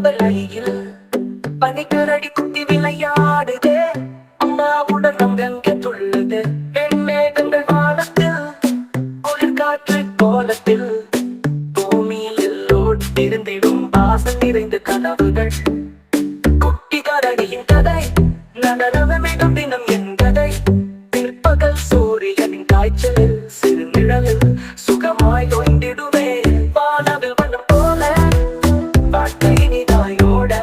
அலையில் பனிக்கரடி குத்தி விளையாடுதே. அம்மாவுடன் அங்கங்கே துள்ளுது வெண்மேகங்கள் வானத்தில், குளிர்காற்று கோலத்தில் பூமியில் எல்லோடு இருந்திடும் வாசல் நிறைந்த கனவுகள். குட்டி கரடியின் கதை நடனமிடும் தினம் என்பதை, பிற்பகல் சூரியனின் காய்ச்சலில் சிறு நிழலில் சுகமாய் தோய்ந்திடுவே. வானவில் வண்ணம் போல வாழ்க்கை இனிதாயோட,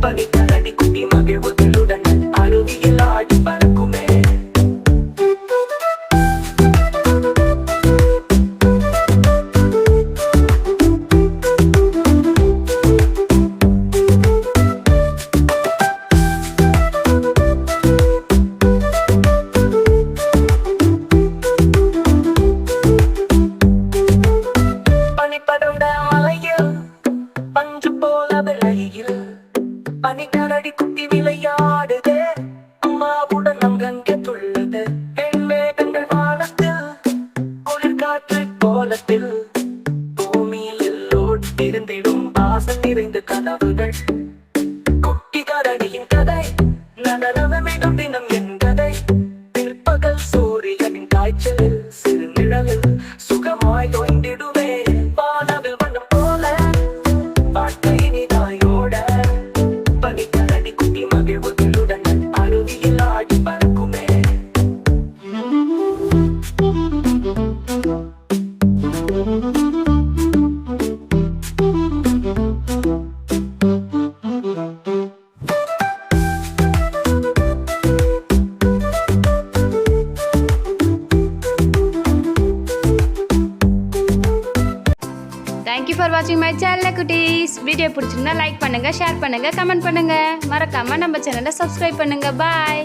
பனிக்கரடி குட்டி மகிழ்வுகளுடன் அருவியில் ஆடி பறக்குமே. பனிப்படர்ந்த மலையில் பஞ்சு போல விளையில் பனிக்கரடி குத்தி விளையாடுதே. அம்மாவுடன் அங்கங்கே துள்ளுது வெண்மேகங்கள் வானத்தில், குளிர்காற்று கோலத்தில் பூமியில் எல்லோடு இருந்திடும் வாசல் நிறைந்த கனவுகள். குட்டி கரடியின் கதை நடனமிடும் தினம் என்பதை, பிற்பகல் சூரியனின் காய்ச்சலில் சிறு நிழலில் சுகமாய் தோய்ந்திடுவே. வானவில் வண்ணம் போல வாழ்க்கை இனிதாயோட, பனிக்கரடி குட்டி மகிழ்வுகளுடன் அருவியில் ஆடி பறக்குமே. தேங்க்யூ ஃபார் வாட்சிங் மை சேனல் குட்டீஸ். வீடியோ பிடிச்சிருந்தா லைக் பண்ணுங்கள், ஷேர் பண்ணுங்கள், கமெண்ட் பண்ணுங்கள். மறக்காமல் நம்ம சேனலை சப்ஸ்கிரைப் பண்ணுங்கள். பாய்.